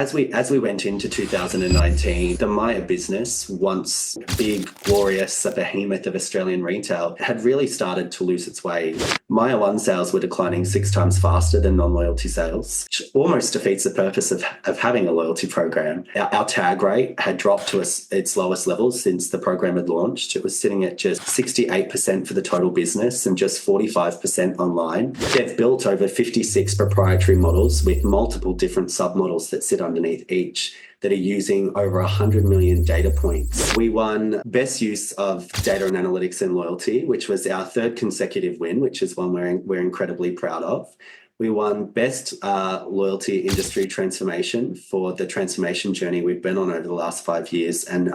As we went into 2019, the Myer business, once big, glorious, a behemoth of Australian retail, had really started to lose its way. Myer One sales were declining 6 times faster than non-loyalty sales, which almost defeats the purpose of having a loyalty program. Our tag rate had dropped to its lowest levels since the program had launched. It was sitting at just 68% for the total business and just 45% online. They've built over 56 proprietary models with multiple different submodels that sit underneath each that are using over 100 million data points. We won Best Use of Data and Analytics and Loyalty, which was our third consecutive win, which is one we're incredibly proud of. We won Best Loyalty Industry Transformation for the transformation journey we've been on over the last 5 years and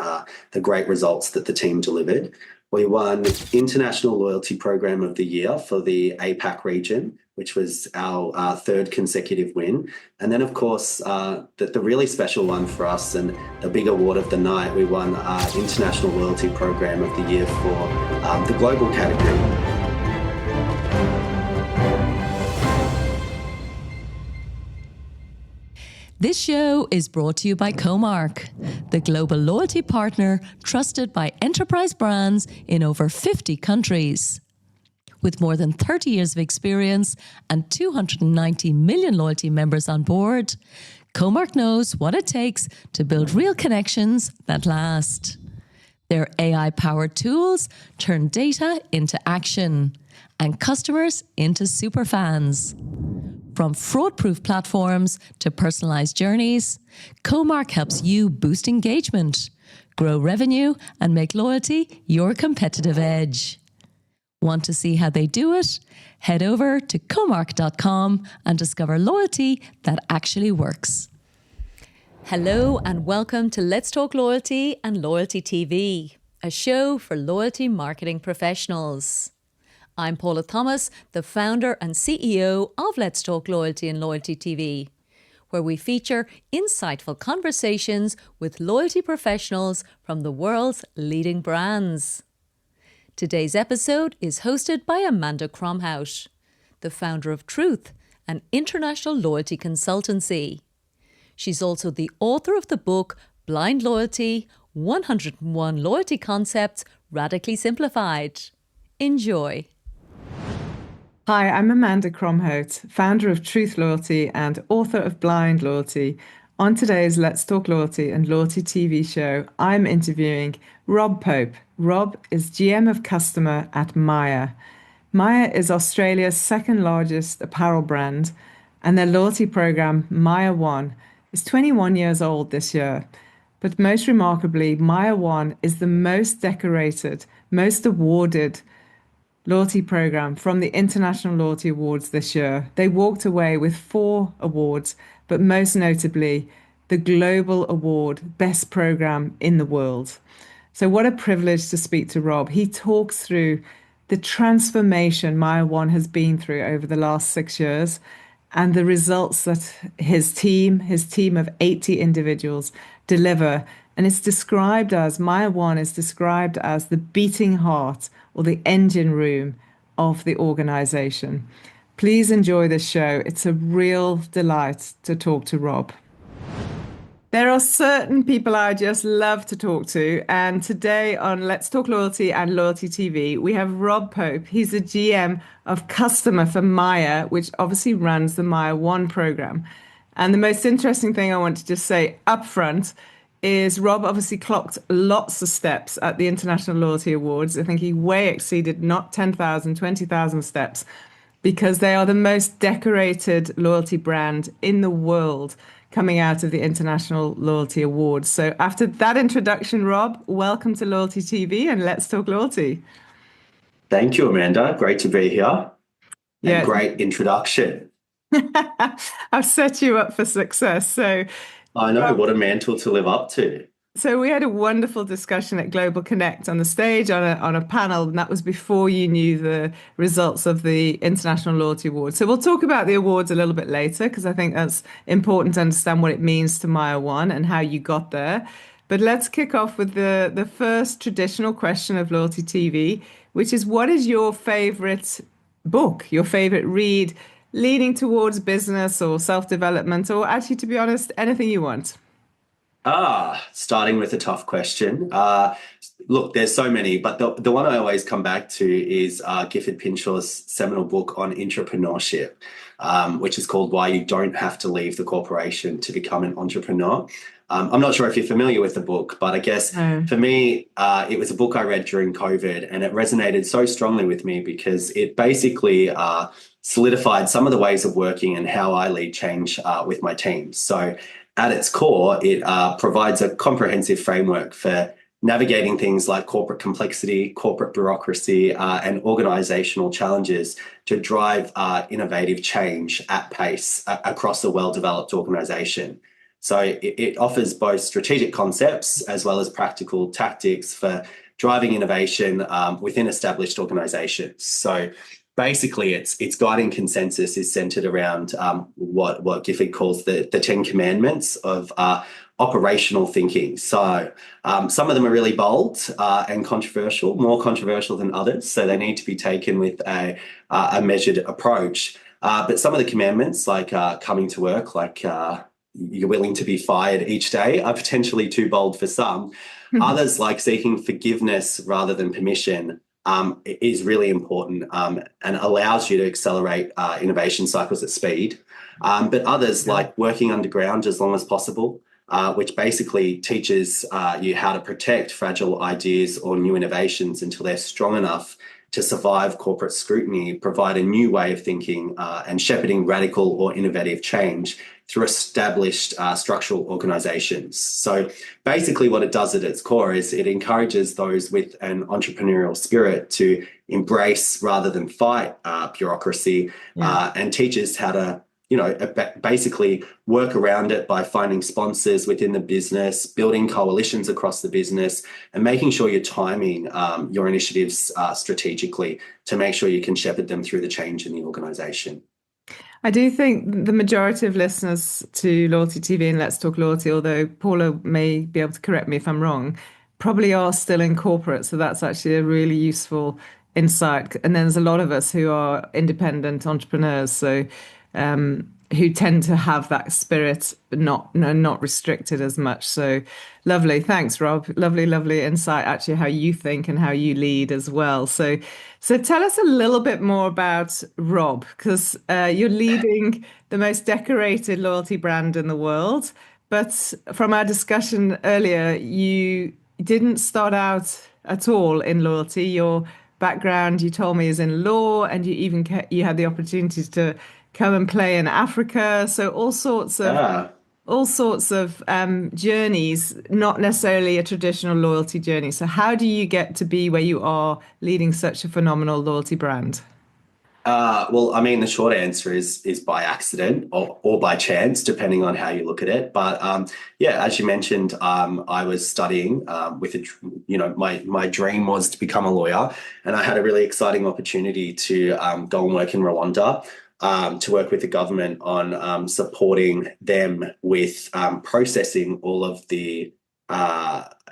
the great results that the team delivered. We won International Loyalty Program of the Year for the APAC region, which was our third consecutive win. And then, of course, the really special one for us and the big award of the night, we won International Loyalty Program of the Year for the global category. This show is brought to you by Comark, the global loyalty partner trusted by enterprise brands in over 50 countries. With more than 30 years of experience and 290 million loyalty members on board, Comark knows what it takes to build real connections that last. Their AI-powered tools turn data into action and customers into superfans. From fraud-proof platforms to personalized journeys, Comark helps you boost engagement, grow revenue, and make loyalty your competitive edge. Want to see how they do it? Head over to comark.com and discover loyalty that actually works. Hello and welcome to Let's Talk Loyalty and Loyalty TV, a show for loyalty marketing professionals. I'm Paula Thomas, the founder and CEO of Let's Talk Loyalty and Loyalty TV, where we feature insightful conversations with loyalty professionals from the world's leading brands. Today's episode is hosted by Amanda Cromhout, the founder of Truth, an international loyalty consultancy. She's also the author of the book Blind Loyalty, 101 Loyalty Concepts Radically Simplified. Enjoy. Hi, I'm Amanda Cromhout, founder of Truth Loyalty and author of Blind Loyalty. On today's Let's Talk Loyalty and Loyalty TV show, I'm interviewing Rob Pope. Rob is GM of Customer at Myer. Myer is Australia's second largest apparel brand, and their loyalty program, Myer One, is 21 years old this year. But most remarkably, Myer One is the most decorated, most awarded loyalty program from the International Loyalty Awards this year. They walked away with 4 awards, but most notably, the Global Award, Best Program in the World. So what a privilege to speak to Rob. He talks through the transformation Myer One has been through over the last 6 years and the results that his team of 80 individuals deliver. And it's described as, Myer One is described as the beating heart or the engine room of the organization. Please enjoy this show. It's a real delight to talk to Rob. There are certain people I just love to talk to. And today on Let's Talk Loyalty and Loyalty TV, we have Rob Pope. He's the GM of Customer for Myer, which obviously runs the Myer One program. And the most interesting thing I want to just say up front is Rob obviously clocked lots of steps at the International Loyalty Awards. I think he way exceeded not 10,000, 20,000 steps because they are the most decorated loyalty brand in the world coming out of the International Loyalty Awards. So after that introduction, Rob, welcome to Loyalty TV and Let's Talk Loyalty. Thank you, Amanda. Great to be here. Yeah. And great introduction. I've set you up for success. So I know, what a mantle to live up to. So we had a wonderful discussion at Global Connect on the stage on a panel, and that was before you knew the results of the International Loyalty Awards. So we'll talk about the awards a little bit later because I think that's important to understand what it means to Myer One and how you got there. But let's kick off with the first traditional question of Loyalty TV, which is, what is your favorite book, your favorite read? leaning towards business or self-development, or actually, to be honest, anything you want? Starting with a tough question. Look, there's so many, but the one I always come back to is Gifford Pinchaw's seminal book on entrepreneurship, which is called Why You Don't Have to Leave the Corporation to Become an Entrepreneur. I'm not sure if you're familiar with the book, but I guess No. for me, it was a book I read during COVID, and it resonated so strongly with me because it basically solidified some of the ways of working and how I lead change with my teams. So at its core, it provides a comprehensive framework for navigating things like corporate complexity, corporate bureaucracy, and organizational challenges to drive innovative change at pace across a well-developed organization. So it offers both strategic concepts as well as practical tactics for driving innovation within established organizations. So basically, its guiding consensus is centered around what Gifford calls the 10 commandments of operational thinking. So some of them are really bold and controversial, more controversial than others. So they need to be taken with a measured approach. But some of the commandments, like coming to work, like you're willing to be fired each day, are potentially too bold for some. Others, like seeking forgiveness rather than permission, is really important and allows you to accelerate innovation cycles at speed. But others, like working underground as long as possible, which basically teaches you how to protect fragile ideas or new innovations until they're strong enough to survive corporate scrutiny, provide a new way of thinking, and shepherding radical or innovative change through established structural organizations. So basically what it does at its core is it encourages those with an entrepreneurial spirit to embrace rather than fight bureaucracy, and teaches how to basically work around it by finding sponsors within the business, building coalitions across the business, and making sure you're timing your initiatives strategically to make sure you can shepherd them through the change in the organization. I do think the majority of listeners to Loyalty TV and Let's Talk Loyalty, although Paula may be able to correct me if I'm wrong, probably are still in corporate. So that's actually a really useful insight. And then there's a lot of us who are independent entrepreneurs, so who tend to have that spirit, but not restricted as much. So lovely. Thanks, Rob. Lovely insight, actually, how you think and how you lead as well. So tell us a little bit more about Rob, because you're leading the most decorated loyalty brand in the world. But from our discussion earlier, you didn't start out at all in loyalty. Your background, you told me, is in law, and you had the opportunities to come and play in Africa. So all sorts of journeys, not necessarily a traditional loyalty journey. So how do you get to be where you are, leading such a phenomenal loyalty brand? Well, I mean, the short answer is by accident or by chance, depending on how you look at it. But as you mentioned, I was studying my dream was to become a lawyer, and I had a really exciting opportunity to go and work in Rwanda. To work with the government on supporting them with processing all of the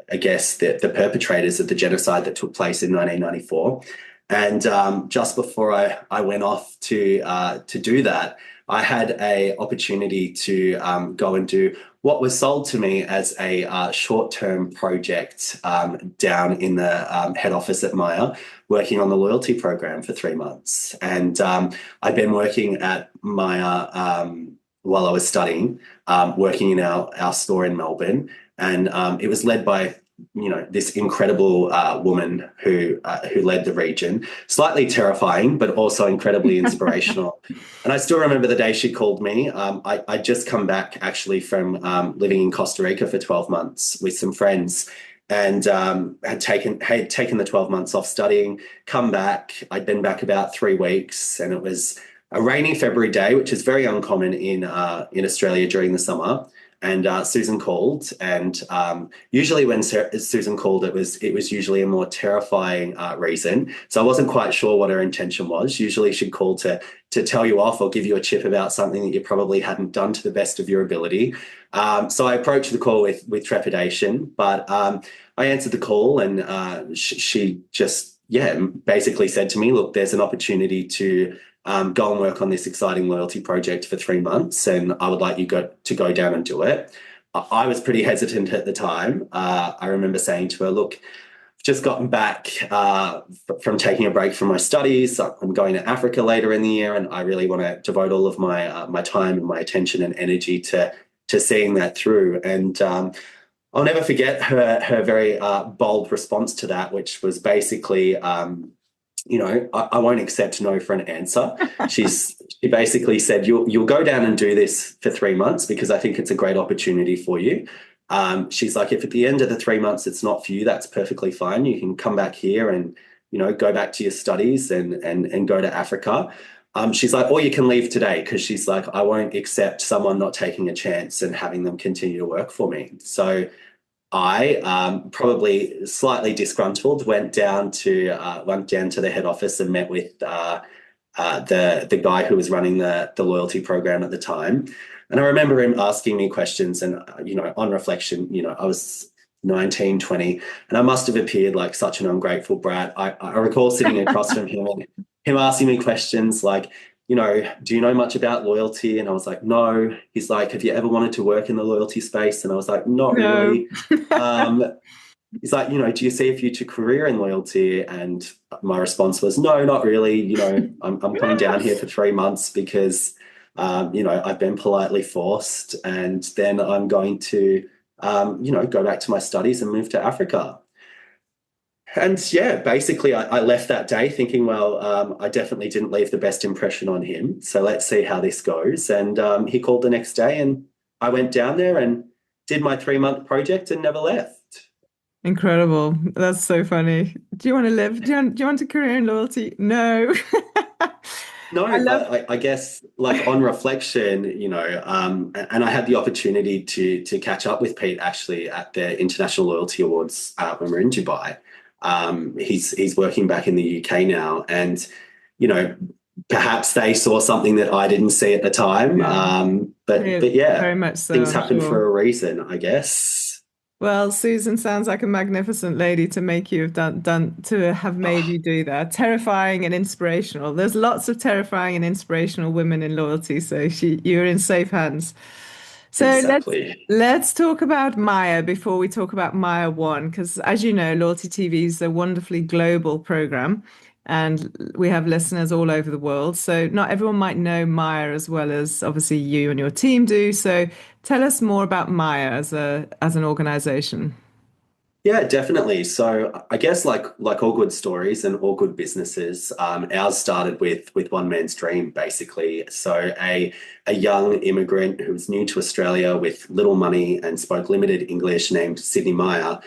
perpetrators of the genocide that took place in 1994. And just before I went off to do that, I had a opportunity to go and do what was sold to me as a short-term project down in the head office at Myer, working on the loyalty program for 3 months. And I'd been working at Myer while I was studying, working in our store in Melbourne. And it was led by this incredible woman who led the region. Slightly terrifying, but also incredibly inspirational. And I still remember the day she called me. I'd just come back actually from living in Costa Rica for 12 months with some friends, and had taken the 12 months off studying, come back. I'd been back about 3 weeks, and it was a rainy February day, which is very uncommon in Australia during the summer. And Susan called, and usually when Susan called, it was usually a more terrifying reason. So I wasn't quite sure what her intention was. Usually she'd call to tell you off or give you a chip about something that you probably hadn't done to the best of your ability. So I approached the call with trepidation, but I answered the call, and she just basically said to me, "Look, there's an opportunity to go and work on this exciting loyalty project for 3 months, and I would like you to go down and do it. I was pretty hesitant at the time. I remember saying to her, look, I've just gotten back from taking a break from my studies. I'm going to Africa later in the year, and I really want to devote all of my time and my attention and energy to seeing that through. And I'll never forget her very bold response to that, which was basically, I won't accept no for an answer. She basically said, you'll go down and do this for 3 months because I think it's a great opportunity for you. She's like, if at the end of the 3 months it's not for you, that's perfectly fine. You can come back here and, go back to your studies and go to Africa. She's like, or you can leave today, because she's like, I won't accept someone not taking a chance and having them continue to work for me. So I, probably slightly disgruntled, went down to the head office and met with the guy who was running the loyalty program at the time. And I remember him asking me questions, and on reflection, I was 19, 20, and I must have appeared like such an ungrateful brat. I recall sitting across from him and him asking me questions like, do you know much about loyalty? And I was like, no. He's like, have you ever wanted to work in the loyalty space? And I was like, not really. He's like, do you see a future career in loyalty? And my response was, no, not really. I'm coming down here for 3 months because, I've been politely forced, and then I'm going to, go back to my studies and move to Africa. And yeah, basically I left that day thinking, well, I definitely didn't leave the best impression on him. So let's see how this goes. And he called the next day, and I went down there and did my 3-month project and never left. Incredible. That's so funny. Do you want to live? Do you want a career in loyalty? No. No, but I guess like on reflection, and I had the opportunity to catch up with Pete actually at the International Loyalty Awards when we were in Dubai. He's working back in the UK now, and perhaps they saw something that I didn't see at the time. But yeah, very much so, things I'm happen sure. for a reason, I guess. Well, Susan sounds like a magnificent lady to make you have to have made you do that. Terrifying and inspirational. There's lots of terrifying and inspirational women in loyalty, so you're in safe hands. So Exactly. let's talk about Myer before we talk about Myer One, because as you know, Loyalty TV is a wonderfully global program, and we have listeners all over the world. So not everyone might know Myer as well as obviously you and your team do. So tell us more about Myer as an organization. Yeah, definitely. So I guess like all good stories and all good businesses, ours started with one man's dream, basically. So a young immigrant who was new to Australia with little money and spoke limited English, named Sydney Myer,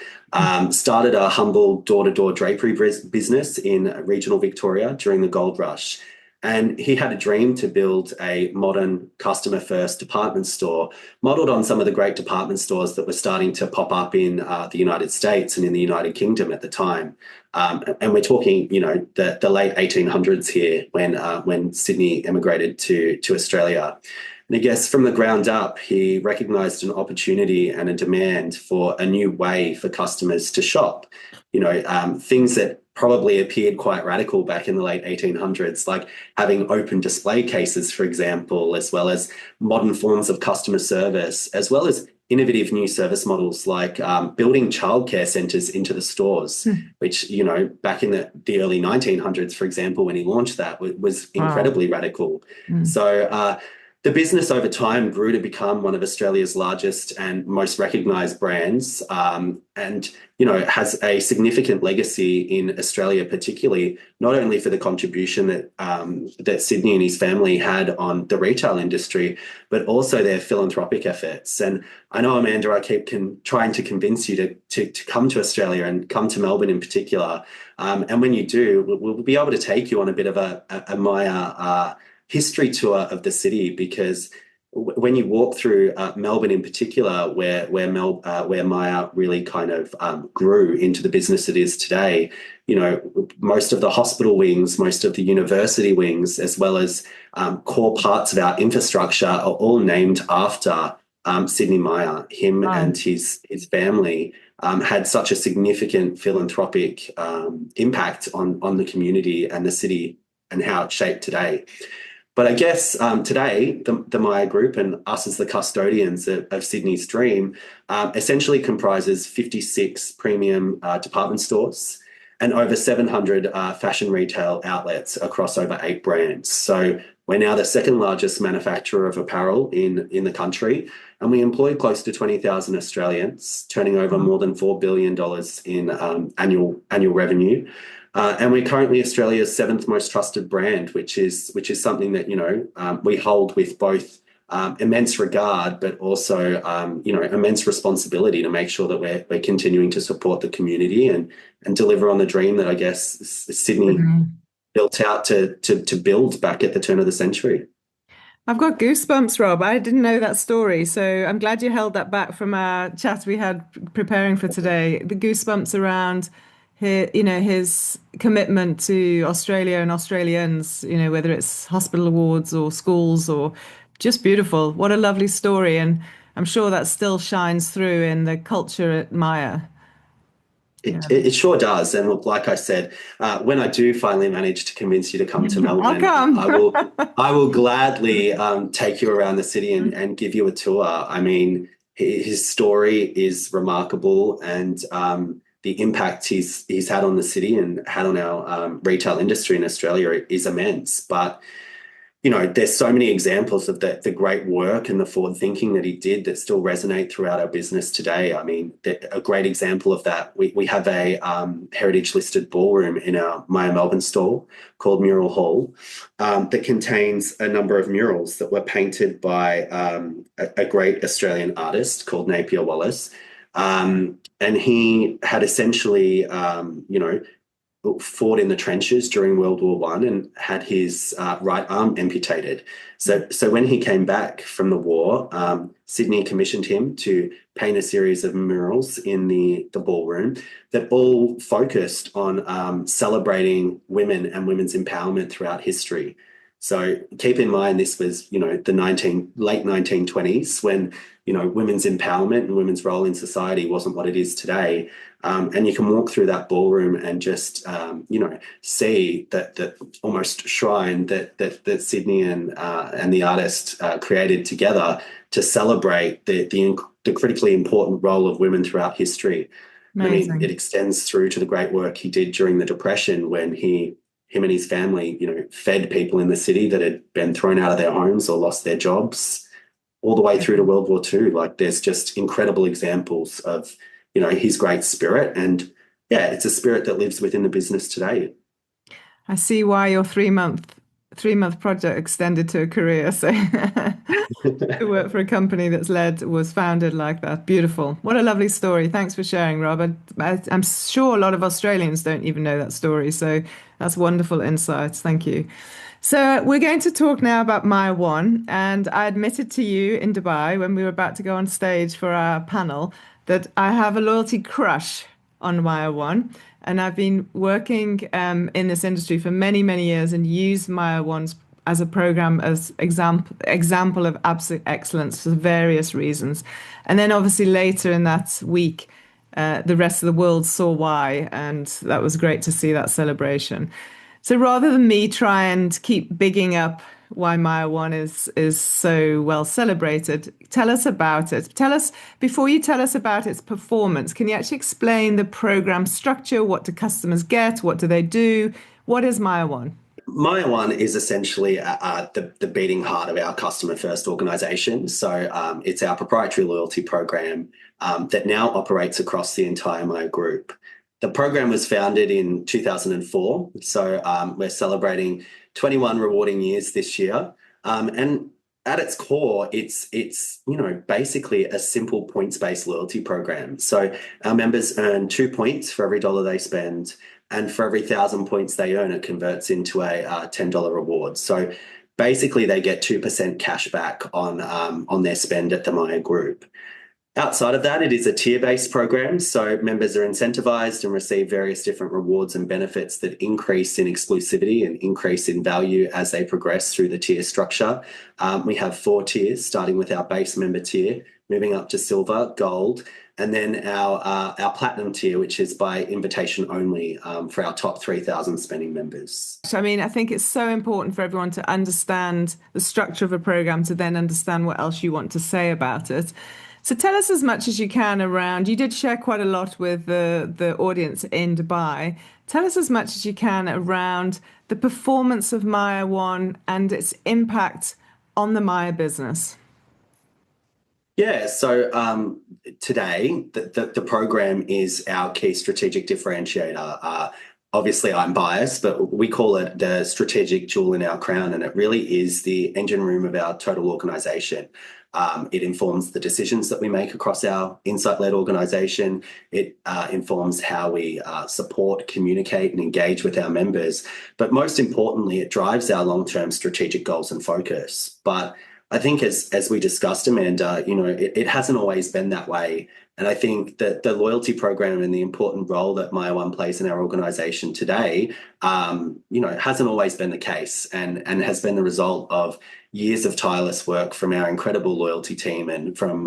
started a humble door-to-door drapery business in regional Victoria during the gold rush. And he had a dream to build a modern customer-first department store modeled on some of the great department stores that were starting to pop up in the United States and in the United Kingdom at the time. And we're talking, the late 1800s here when Sydney emigrated to Australia. And I guess from the ground up, he recognised an opportunity and a demand for a new way for customers to shop. Things that probably appeared quite radical back in the late 1800s, like having open display cases, for example, as well as modern forms of customer service, as well as innovative new service models like building childcare centres into the stores, which, back in the early 1900s, for example, when he launched that, was incredibly radical. So the business over time grew to become one of Australia's largest and most recognised brands, and has a significant legacy in Australia, particularly not only for the contribution that Sydney and his family had on the retail industry, but also their philanthropic efforts. And I know, Amanda, I keep trying to convince you to come to Australia and come to Melbourne in particular. And when you do, we'll be able to take you on a bit of a Myer history tour of the city, because when you walk through Melbourne in particular, where Myer really kind of grew into the business it is today, most of the hospital wings, most of the university wings, as well as core parts of our infrastructure are all named after Sydney Myer. Him and his family had such a significant philanthropic impact on the community and the city how it's shaped today. But I guess today, the Myer Group and us as the custodians of Sydney's dream essentially comprises 56 premium department stores and over 700 fashion retail outlets across over 8 brands. So we're now the second largest manufacturer of apparel in the country, and we employ close to 20,000 Australians, turning over more than $4 billion in annual revenue. And we're currently Australia's 7th most trusted brand, which is something that we hold with both immense regard, but also immense responsibility to make sure that we're continuing to support the community and deliver on the dream that I guess Sydney built out to build back at the turn of the century. I've got goosebumps, Rob. I didn't know that story, so I'm glad you held that back from our chat we had preparing for today. The goosebumps around his commitment to Australia and Australians, whether it's hospital awards or schools or just beautiful. What a lovely story. And I'm sure that still shines through in the culture at Myer. It sure does. And look, like I said, when I do finally manage to convince you to come to Melbourne, I'll come. I will gladly take you around the city and give you a tour. I mean, his story is remarkable, and the impact he's had on the city and had on our retail industry in Australia is immense. But there's so many examples of the great work and the forward thinking that he did that still resonate throughout our business today. I mean, a great example of that, we have a heritage listed ballroom in our Myer Melbourne store called Mural Hall that contains a number of murals that were painted by a great Australian artist called Napier Wallace. And he had essentially, fought in the trenches during World War I and had his right arm amputated. So when he came back from the war, Sydney commissioned him to paint a series of murals in the ballroom that all focused on celebrating women and women's empowerment throughout history. So keep in mind, this was, the late 1920s when, women's empowerment and women's role in society wasn't what it is today. And you can walk through that ballroom and just, see that almost shrine that Sydney and the artist created together to celebrate the critically important role of women throughout history. Amazing. I mean, it extends through to the great work he did during the Depression when him and his family, fed people in the city that had been thrown out of their homes or lost their jobs, all the way through to World War II. Like, there's just incredible examples of, his great spirit. And yeah, it's a spirit that lives within the business today. I see why your three-month project extended to a career. So to work for a company was founded like that. Beautiful. What a lovely story. Thanks for sharing, Rob. I'm sure a lot of Australians don't even know that story. So that's wonderful insights. Thank you. So we're going to talk now about Myer One. And I admitted to you in Dubai when we were about to go on stage for our panel that I have a loyalty crush on Myer One. And I've been working in this industry for many, many years and use Myer One as a program as example of absolute excellence for various reasons. And then obviously later in that week, the rest of the world saw why, and that was great to see that celebration. So rather than me try and keep bigging up why Myer One is so well celebrated, tell us about it. Before you tell us about its performance, can you actually explain the program structure? What do customers get? What do they do? What is Myer One? Myer One is essentially the beating heart of our customer first organisation. So it's our proprietary loyalty program that now operates across the entire Myer Group. The program was founded in 2004, so we're celebrating 21 rewarding years this year. And at its core, it's basically a simple points-based loyalty program. So our members earn 2 points for every dollar they spend, and for every 1,000 points they earn, it converts into a $10 reward. So basically, they get 2% cash back on their spend at the Myer Group. Outside of that, it is a tier-based program, so members are incentivized and receive various different rewards and benefits that increase in exclusivity and increase in value as they progress through the tier structure. We have 4 tiers, starting with our base member tier, moving up to silver, gold, and then our platinum tier, which is by invitation only for our top 3,000 spending members. I mean, I think it's so important for everyone to understand the structure of a program to then understand what else you want to say about it. So tell us as much as you can around, you did share quite a lot with the audience in Dubai. Tell us as much as you can around the performance of Myer One and its impact on the Myer business. Yeah, so today the program is our key strategic differentiator. Obviously, I'm biased, but we call it the strategic jewel in our crown, and it really is the engine room of our total organisation. It informs the decisions that we make across our insight-led organisation. It informs how we support, communicate, and engage with our members. But most importantly, it drives our long-term strategic goals and focus. But I think as we discussed, Amanda, it hasn't always been that way. And I think that the loyalty program and the important role that Myer One plays in our organisation today, hasn't always been the case and has been the result of years of tireless work from our incredible loyalty team and from,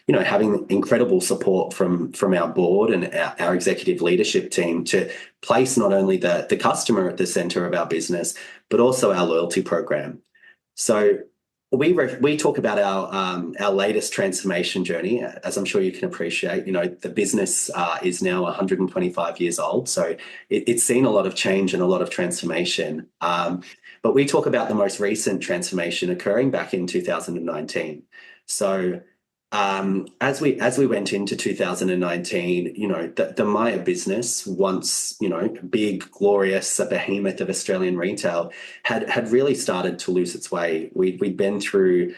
having incredible support from our board and our executive leadership team to place not only the customer at the centre of our business, but also our loyalty program. So we talk about our latest transformation journey. As I'm sure you can appreciate, the business is now 125 years old, so it's seen a lot of change and a lot of transformation. But we talk about the most recent transformation occurring back in 2019. So as we went into 2019, the Myer business, once big, glorious, a behemoth of Australian retail, had really started to lose its way. We'd been through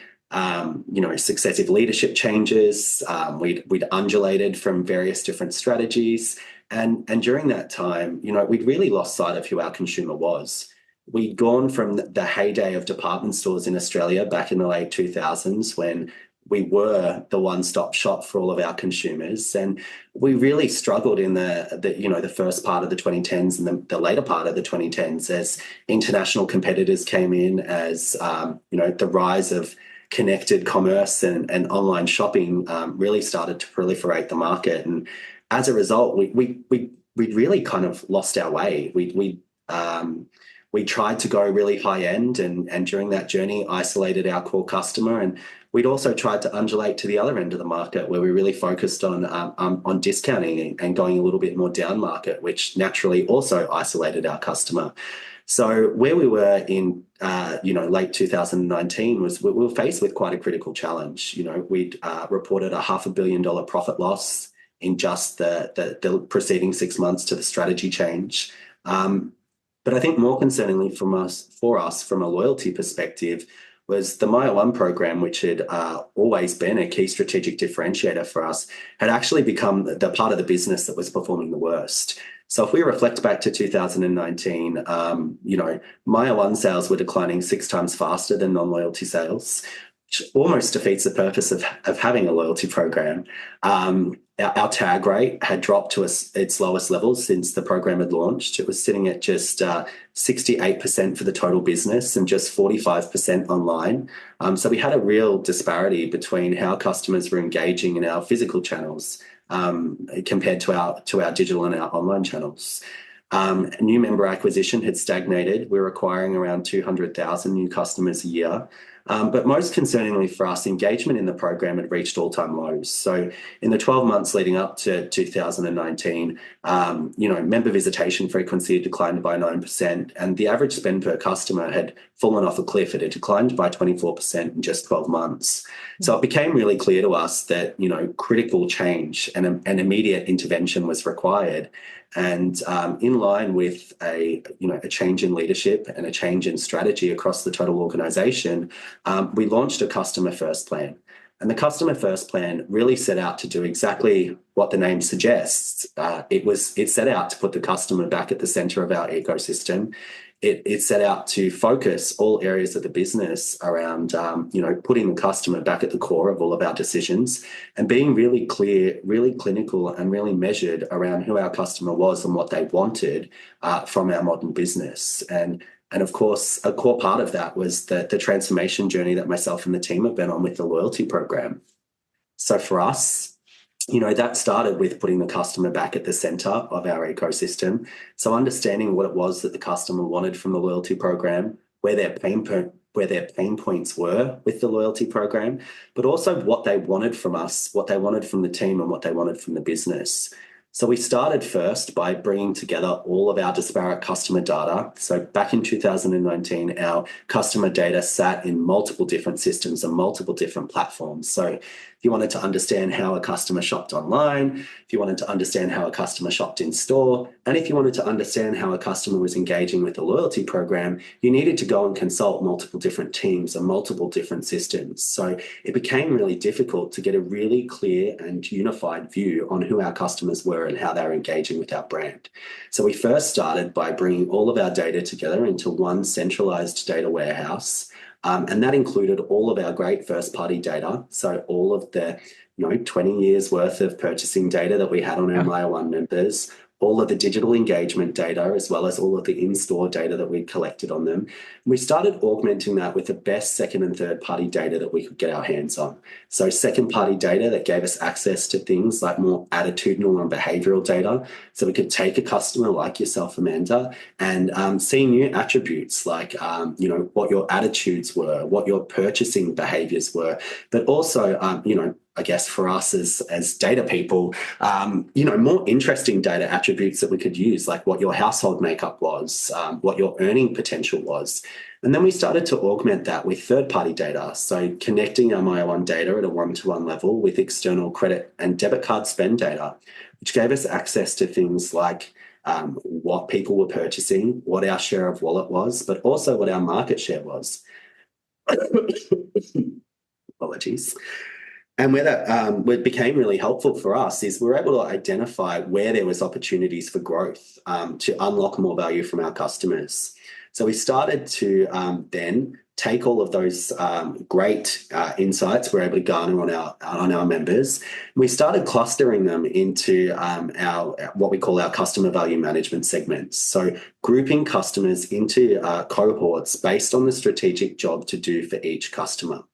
successive leadership changes. We'd undulated from various different strategies, and during that time, we'd really lost sight of who our consumer was. We'd gone from the heyday of department stores in Australia back in the late 2000s when we were the one-stop shop for all of our consumers, and we really struggled in the first part of the 2010s and the later part of the 2010s as international competitors came in, as the rise of connected commerce and online shopping really started to proliferate the market, and as a result, we really kind of lost our way. We tried to go really high end, and during that journey, isolated our core customer, and we'd also tried to undulate to the other end of the market, where we really focused on discounting and going a little bit more down market, which naturally also isolated our customer. So where we were in late 2019 was we were faced with quite a critical challenge. We'd reported a $500 million profit loss in just the preceding 6 months to the strategy change. But I think more concerningly for us from a loyalty perspective was the Myer One program, which had always been a key strategic differentiator for us, had actually become the part of the business that was performing the worst. So if we reflect back to 2019, Myer One sales were declining 6 times faster than non-loyalty sales, which almost defeats the purpose of having a loyalty program. Our tag rate had dropped to its lowest levels since the program had launched. It was sitting at just 68% for the total business and just 45% online. So we had a real disparity between how customers were engaging in our physical channels compared to our digital and our online channels. New member acquisition had stagnated. We were acquiring around 200,000 new customers a year. But most concerningly for us, engagement in the program had reached all-time lows. So in the 12 months leading up to 2019, member visitation frequency had declined by 9%, and the average spend per customer had fallen off a cliff. It had declined by 24% in just 12 months. So it became really clear to us that, critical change and an immediate intervention was required. And in line with a change in leadership and a change in strategy across the total organisation, we launched a customer first plan. And the customer first plan really set out to do exactly what the name suggests. It set out to put the customer back at the centre of our ecosystem. It set out to focus all areas of the business around, putting the customer back at the core of all of our decisions and being really clear, really clinical, and really measured around who our customer was and what they wanted from our modern business. And of course, a core part of that was the transformation journey that myself and the team have been on with the loyalty program. So for us, that started with putting the customer back at the center of our ecosystem. So understanding what it was that the customer wanted from the loyalty program, where their pain points were with the loyalty program, but also what they wanted from us, what they wanted from the team, and what they wanted from the business. So we started first by bringing together all of our disparate customer data. So back in 2019, our customer data sat in multiple different systems and multiple different platforms. So if you wanted to understand how a customer shopped online, if you wanted to understand how a customer shopped in store, and if you wanted to understand how a customer was engaging with the loyalty program, you needed to go and consult multiple different teams and multiple different systems. So it became really difficult to get a really clear and unified view on who our customers were and how they were engaging with our brand. So we first started by bringing all of our data together into one centralized data warehouse. And that included all of our great first-party data. So all of the 20 years worth of purchasing data that we had on our Myer One members, all of the digital engagement data, as well as all of the in-store data that we'd collected on them. We started augmenting that with the best second and third party data that we could get our hands on. So second party data that gave us access to things like more attitudinal and behavioral data. So we could take a customer like yourself, Amanda, and see new attributes like, what your attitudes were, what your purchasing behaviors were, but also, I guess for us as data people, more interesting data attributes that we could use, like what your household makeup was, what your earning potential was. And then we started to augment that with third-party data. So connecting our Myer One data at a one-to-one level with external credit and debit card spend data, which gave us access to things like what people were purchasing, what our share of wallet was, but also what our market share was. Apologies. And where that what became really helpful for us is we were able to identify where there was opportunities for growth to unlock more value from our customers. So we started to then take all of those great insights we're able to garner on our members. We started clustering them into our what we call our customer value management segments. So grouping customers into cohorts based on the strategic job to do for each customer.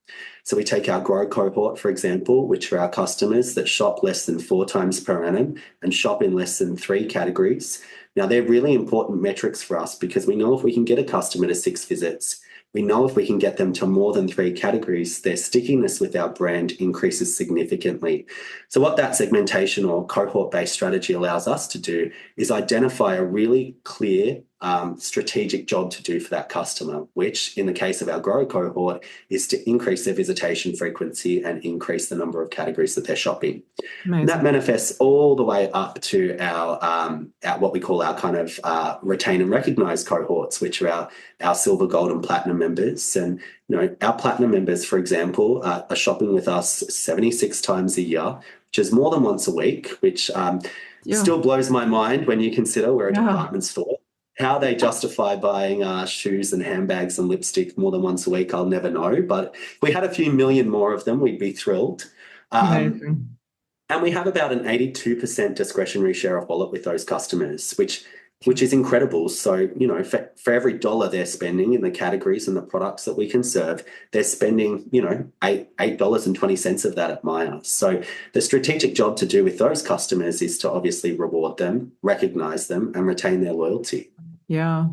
So we take our grow cohort, for example, which are our customers that shop less than 4 times per annum and shop in less than 3 categories. Now, they're really important metrics for us because we know if we can get a customer to 6 visits, we know if we can get them to more than 3 categories, their stickiness with our brand increases significantly. So what that segmentation or cohort-based strategy allows us to do is identify a really clear strategic job to do for that customer, which in the case of our grow cohort is to increase their visitation frequency and increase the number of categories that they're shopping. And that manifests all the way up to our what we call our kind of retain and recognize cohorts, which are our silver, gold, and platinum members. And our platinum members, for example, are shopping with us 76 times a year, which is more than once a week, which still blows my mind when you consider we're a department store. How they justify buying shoes and handbags and lipstick more than once a week, I'll never know. But if we had a few million more of them, we'd be thrilled. And we have about an 82% discretionary share of wallet with those customers, which is incredible. So, for every dollar they're spending in the categories and the products that we can serve, they're spending, $8.20 of that at Myer. So the strategic job to do with those customers is to obviously reward them, recognize them, and retain their loyalty. Yeah,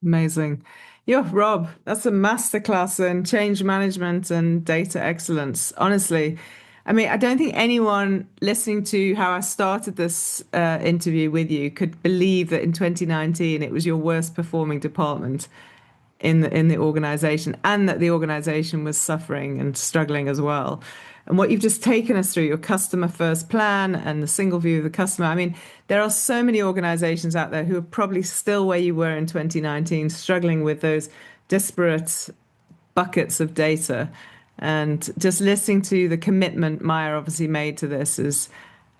amazing. Yeah, Rob, that's a masterclass in change management and data excellence. Honestly, I mean, I don't think anyone listening to how I started this interview with you could believe that in 2019 it was your worst performing department in the organization, and that the organization was suffering and struggling as well. And what you've just taken us through, your customer first plan and the single view of the customer. I mean, there are so many organizations out there who are probably still where you were in 2019, struggling with those disparate buckets of data. And just listening to the commitment Myer obviously made to this is,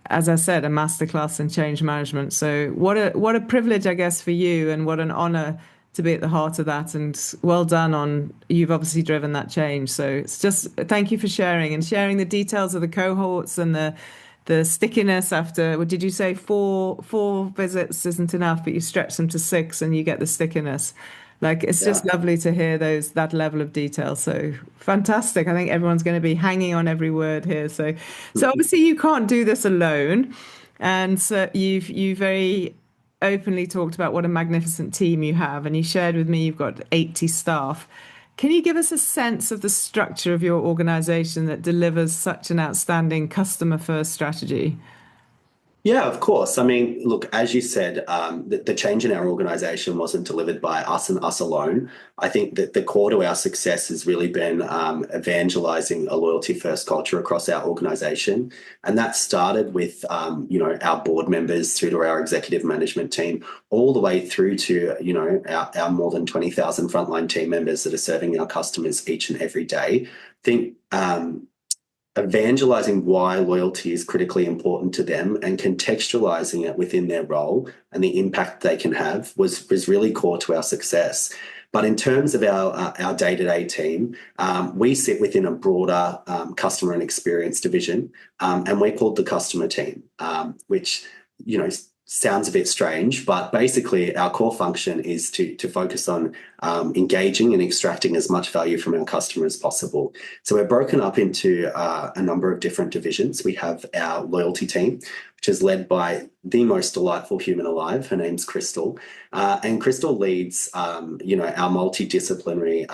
as I said, a masterclass in change management. So what a privilege, I guess, for you, and what an honor to be at the heart of that. And well done on, you've obviously driven that change. So it's just, thank you for sharing the details of the cohorts and the stickiness after, what did you say, four visits isn't enough, but you stretch them to 6 and you get the stickiness. Like, it's just Yeah. lovely to hear that level of detail. So fantastic. I think everyone's going to be hanging on every word here. So obviously you can't do this alone. And so you very openly talked about what a magnificent team you have, and you shared with me you've got 80 staff. Can you give us a sense of the structure of your organization that delivers such an outstanding customer first strategy? Yeah, of course. I mean, look, as you said, the change in our organization wasn't delivered by us and us alone. I think that the core to our success has really been evangelizing a loyalty first culture across our organization. And that started with, our board members through to our executive management team, all the way through to, our more than 20,000 frontline team members that are serving our customers each and every day. I think evangelizing why loyalty is critically important to them and contextualizing it within their role and the impact they can have was really core to our success. But in terms of our day-to-day team, we sit within a broader customer and experience division, and we're called the customer team, which, sounds a bit strange, but basically our core function is to focus on engaging and extracting as much value from our customer as possible. So we're broken up into a number of different divisions. We have our loyalty team, which is led by the most delightful human alive. Her name's Crystal. And Crystal leads, our multidisciplinary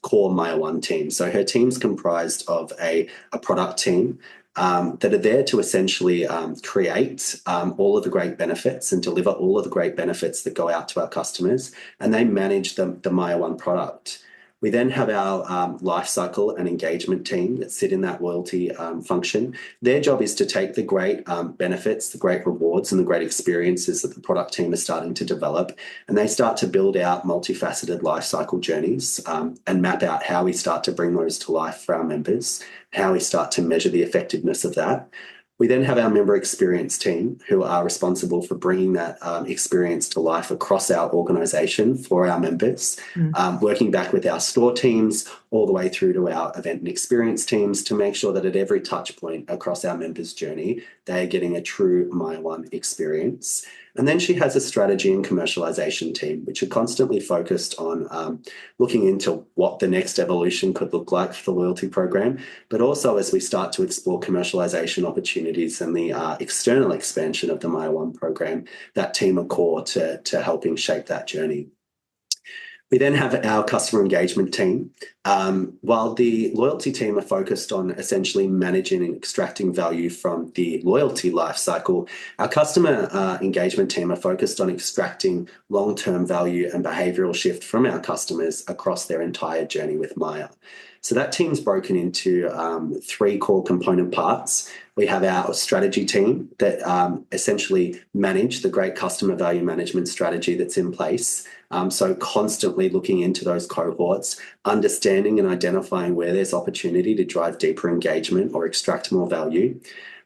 core Myer One team. So her team's comprised of a product team, that are there to essentially create all of the great benefits and deliver all of the great benefits that go out to our customers, and they manage the Myer One product. We then have our lifecycle and engagement team that sit in that loyalty function. Their job is to take the great benefits, the great rewards, and the great experiences that the product team is starting to develop, and they start to build out multifaceted lifecycle journeys and map out how we start to bring those to life for our members, how we start to measure the effectiveness of that. We then have our member experience team who are responsible for bringing that experience to life across our organisation for our members, working back with our store teams all the way through to our event and experience teams to make sure that at every touch point across our members' journey, they are getting a true Myer One experience. And then she has a strategy and commercialization team, which are constantly focused on looking into what the next evolution could look like for the loyalty program, but also as we start to explore commercialization opportunities and the external expansion of the Myer One program, that team are core to helping shape that journey. We then have our customer engagement team. While the loyalty team are focused on essentially managing and extracting value from the loyalty life cycle, our customer engagement team are focused on extracting long-term value and behavioural shift from our customers across their entire journey with Myer. So that team's broken into three core component parts. We have our strategy team that essentially manage the great customer value management strategy that's in place. So constantly looking into those cohorts, understanding and identifying where there's opportunity to drive deeper engagement or extract more value.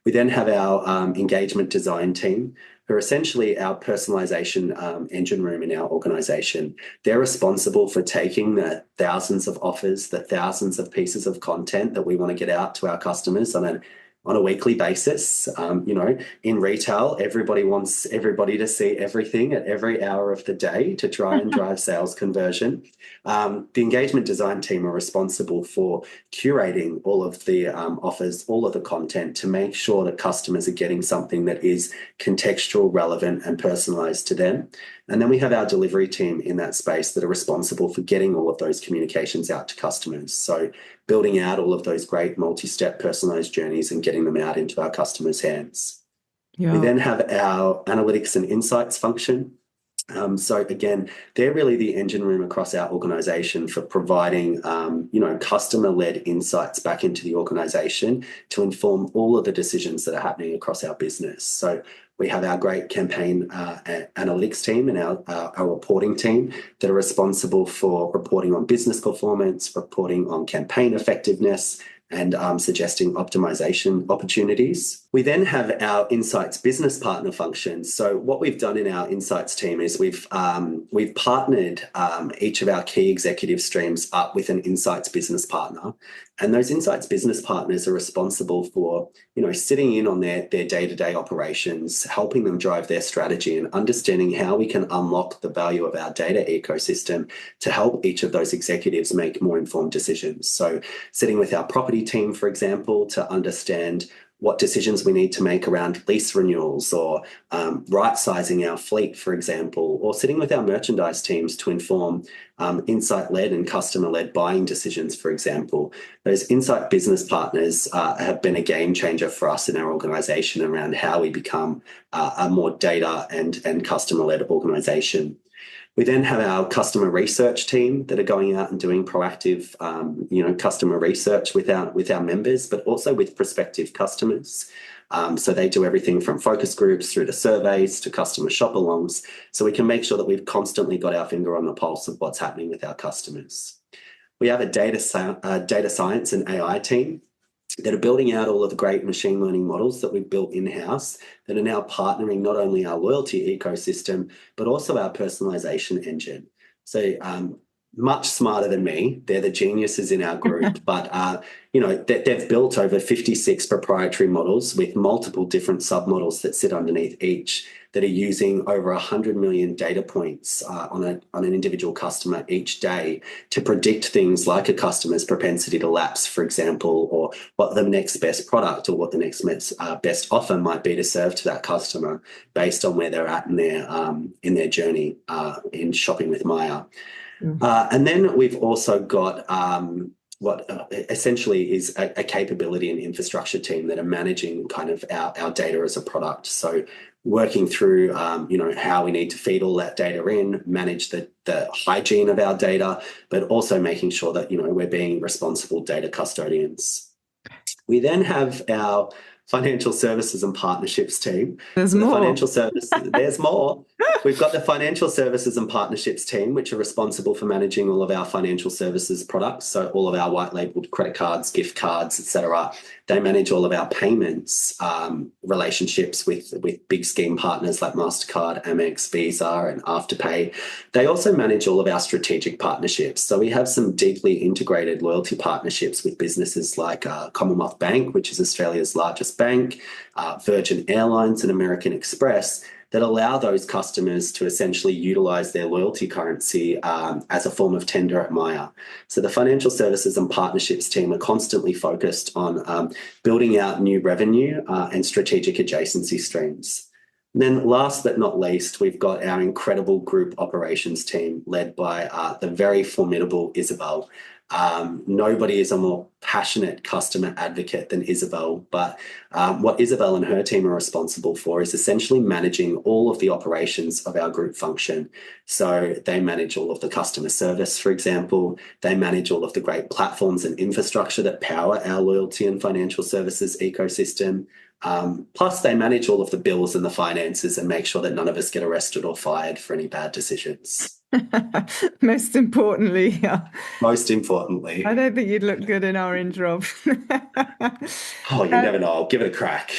We then have our engagement design team, who are essentially our personalization engine room in our organisation. They're responsible for taking the thousands of offers, the thousands of pieces of content that we want to get out to our customers on a weekly basis. In retail, everybody wants everybody to see everything at every hour of the day to try and drive sales conversion. The engagement design team are responsible for curating all of the offers, all of the content to make sure that customers are getting something that is contextual, relevant, and personalized to them. And then we have our delivery team in that space that are responsible for getting all of those communications out to customers. So building out all of those great multi-step personalized journeys and getting them out into our customers' hands. Yeah. We then have our analytics and insights function. So again, they're really the engine room across our organisation for providing, customer-led insights back into the organisation to inform all of the decisions that are happening across our business. So we have our great campaign analytics team and our reporting team that are responsible for reporting on business performance, reporting on campaign effectiveness, and suggesting optimization opportunities. We then have our insights business partner function. So what we've done in our insights team is we've partnered each of our key executive streams up with an insights business partner. And those insights business partners are responsible for, sitting in on their day-to-day operations, helping them drive their strategy and understanding how we can unlock the value of our data ecosystem to help each of those executives make more informed decisions. So sitting with our property team, for example, to understand what decisions we need to make around lease renewals or right-sizing our fleet, for example, or sitting with our merchandise teams to inform insight-led and customer-led buying decisions, for example. Those insight business partners have been a game changer for us in our organisation around how we become a more data and customer-led organisation. We then have our customer research team that are going out and doing proactive, customer research with our members, but also with prospective customers. So they do everything from focus groups through to surveys to customer shop-alongs, so we can make sure that we've constantly got our finger on the pulse of what's happening with our customers. We have a data science and AI team that are building out all of the great machine learning models that we've built in-house that are now partnering not only our loyalty ecosystem, but also our personalization engine. So much smarter than me. They're the geniuses in our group, but they've built over 56 proprietary models with multiple different submodels that sit underneath each that are using over 100 million data points on an individual customer each day to predict things like a customer's propensity to lapse, for example, or what the next best product or what the next best offer might be to serve to that customer based on where they're at in their journey in shopping with Myer. And then we've also got what essentially is a capability and infrastructure team that are managing kind of our data as a product. So working through, how we need to feed all that data in, manage the hygiene of our data, but also making sure that, we're being responsible data custodians. We then have our financial services and partnerships team. There's more. There's more. We've got the financial services and partnerships team, which are responsible for managing all of our financial services products. So all of our white labeled credit cards, gift cards, etc. They manage all of our payments relationships with big scheme partners like MasterCard, Amex, Visa, and Afterpay. They also manage all of our strategic partnerships. So we have some deeply integrated loyalty partnerships with businesses like Commonwealth Bank, which is Australia's largest bank, Virgin Airlines and American Express, that allow those customers to essentially utilise their loyalty currency as a form of tender at Myer. So the financial services and partnerships team are constantly focused on building out new revenue and strategic adjacency streams. And then last but not least, we've got our incredible group operations team led by the very formidable Isabel. Nobody is a more passionate customer advocate than Isabel, but what Isabel and her team are responsible for is essentially managing all of the operations of our group function. So they manage all of the customer service, for example. They manage all of the great platforms and infrastructure that power our loyalty and financial services ecosystem. Plus, they manage all of the bills and the finances and make sure that none of us get arrested or fired for any bad decisions. Most importantly, yeah. Most importantly. I don't think you'd look good in orange, Rob. Oh, you never know. I'll give it a crack.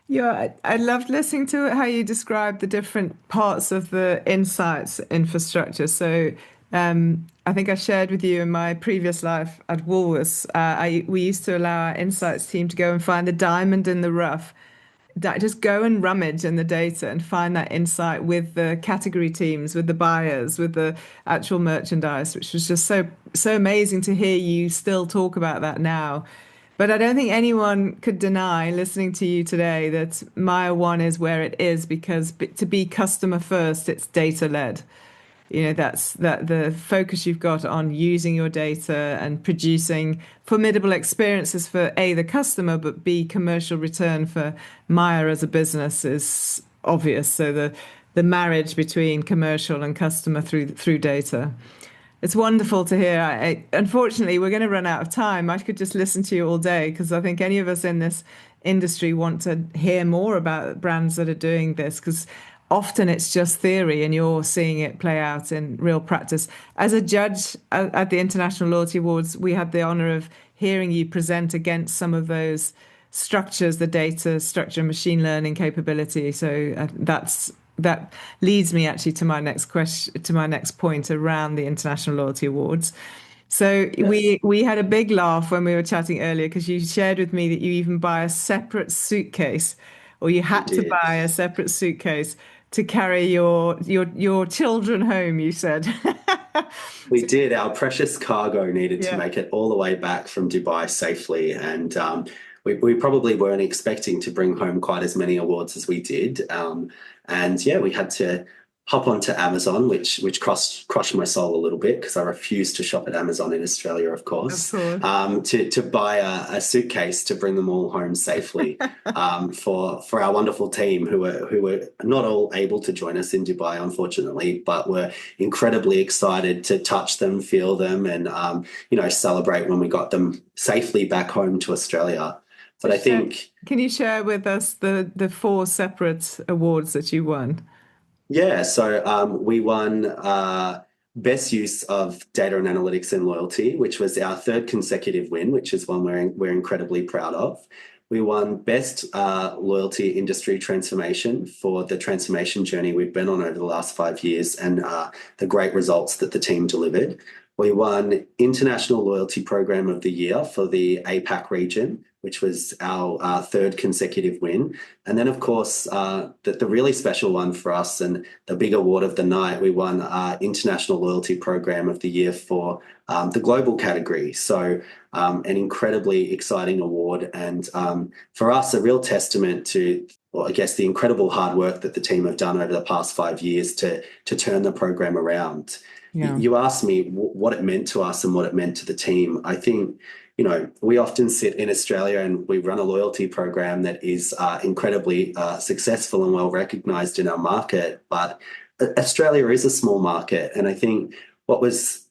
Yeah, I loved listening to how you described the different parts of the insights infrastructure. So I think I shared with you in my previous life at Woolworths, we used to allow our insights team to go and find the diamond in the rough. Just go and rummage in the data and find that insight with the category teams, with the buyers, with the actual merchandise, which was just so amazing to hear you still talk about that now. But I don't think anyone could deny, listening to you today, that Myer One is where it is because to be customer first, it's data led. That's the focus you've got on using your data and producing formidable experiences for A, the customer, but B, commercial return for Myer as a business is obvious. So the marriage between commercial and customer through data. It's wonderful to hear. Unfortunately, we're going to run out of time. I could just listen to you all day because I think any of us in this industry want to hear more about brands that are doing this because often it's just theory and you're seeing it play out in real practice. As a judge at the International Loyalty Awards, we had the honour of hearing you present against some of those structures, the data structure, machine learning capability. So that leads me actually to my next question, to my next point around the International Loyalty Awards. So Yes, we had a big laugh when we were chatting earlier because you shared with me that you even buy a separate suitcase, or you we had to did. buy a separate suitcase to carry your children home, you said. We did. Our precious cargo needed to Yeah. make it all the way back from Dubai safely. And we probably weren't expecting to bring home quite as many awards as we did. And yeah, we had to hop onto Amazon, which crushed my soul a little bit because I refused to shop at Amazon in Australia, of Of course, course. to buy a suitcase to bring them all home safely for our wonderful team who were not all able to join us in Dubai, unfortunately, but were incredibly excited to touch them, feel them, and celebrate when we got them safely back home to Australia. So But I think. can you share with us the four separate awards that you won? Yeah, so we won Best Use of Data and Analytics and Loyalty, which was our third consecutive win, which is one we're incredibly proud of. We won Best Loyalty Industry Transformation for the transformation journey we've been on over the last 5 years and the great results that the team delivered. We won International Loyalty Program of the Year for the APAC region, which was our third consecutive win. And then, of course, the really special one for us and the big award of the night, we won International Loyalty Program of the Year for the global category. So an incredibly exciting award. And for us, a real testament to, well, I guess, the incredible hard work that the team have done over the past 5 years to turn the program around. Yeah. You asked me what it meant to us and what it meant to the team. I think, we often sit in Australia and we run a loyalty program that is incredibly successful and well recognised in our market. But Australia is a small market. And I think what was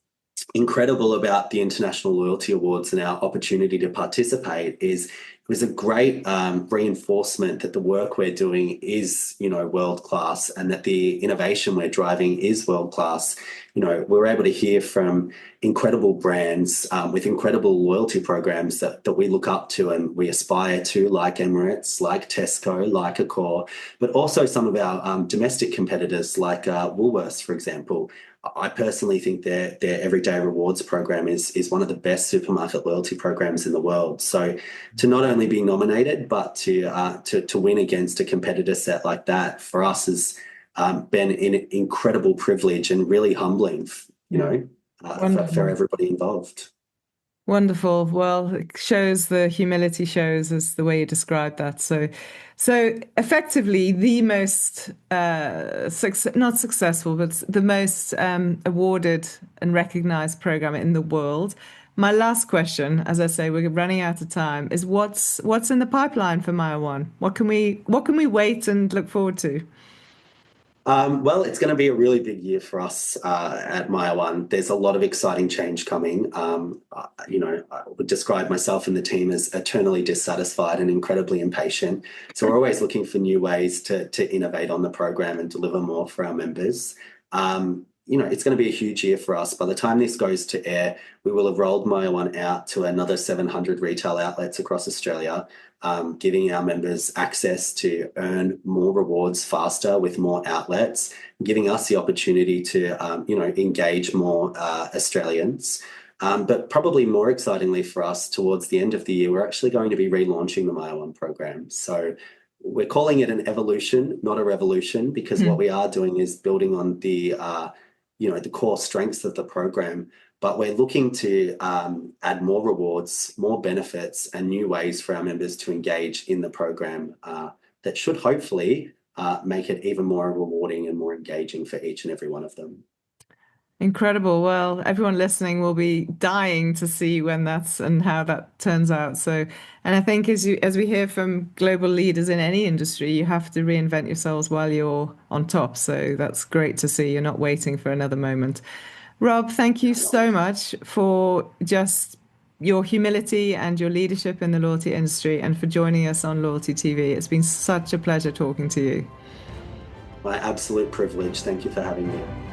incredible about the International Loyalty Awards and our opportunity to participate is it was a great reinforcement that the work we're doing is, world class and that the innovation we're driving is world class. We're able to hear from incredible brands with incredible loyalty programs that we look up to and we aspire to, like Emirates, like Tesco, like Accor, but also some of our domestic competitors like Woolworths, for example. I personally think their Everyday Rewards program is one of the best supermarket loyalty programs in the world. So to not only be nominated, but to win against a competitor set like that for us has been an incredible privilege and really humbling, Yeah. for Wonderful. everybody involved. Wonderful. Well, it shows the humility shows as the way you described that. So effectively the most not successful, but the most awarded and recognized program in the world. My last question, as I say, we're running out of time, is what's in the pipeline for Myer One? What can we wait and look forward to? Well, it's going to be a really big year for us at Myer One. There's a lot of exciting change coming. I would describe myself and the team as eternally dissatisfied and incredibly impatient. So we're always looking for new ways to innovate on the program and deliver more for our members. It's going to be a huge year for us. By the time this goes to air, we will have rolled Myer One out to another 700 retail outlets across Australia, giving our members access to earn more rewards faster with more outlets, giving us the opportunity to, engage more Australians. But probably more excitingly for us, towards the end of the year, we're actually going to be relaunching the Myer One program. So we're calling it an evolution, not a revolution, because what we are doing is building on the core strengths of the program, but we're looking to add more rewards, more benefits, and new ways for our members to engage in the program that should hopefully make it even more rewarding and more engaging for each and every one of them. Incredible. Well, everyone listening will be dying to see when that's and how that turns out. So, and I think as we hear from global leaders in any industry, you have to reinvent yourselves while you're on top. So that's great to see. You're not waiting for another moment. Rob, thank you so much for just your humility and your leadership in the loyalty industry and for joining us on Loyalty TV. It's been such a pleasure talking to you. My absolute privilege. Thank you for having me.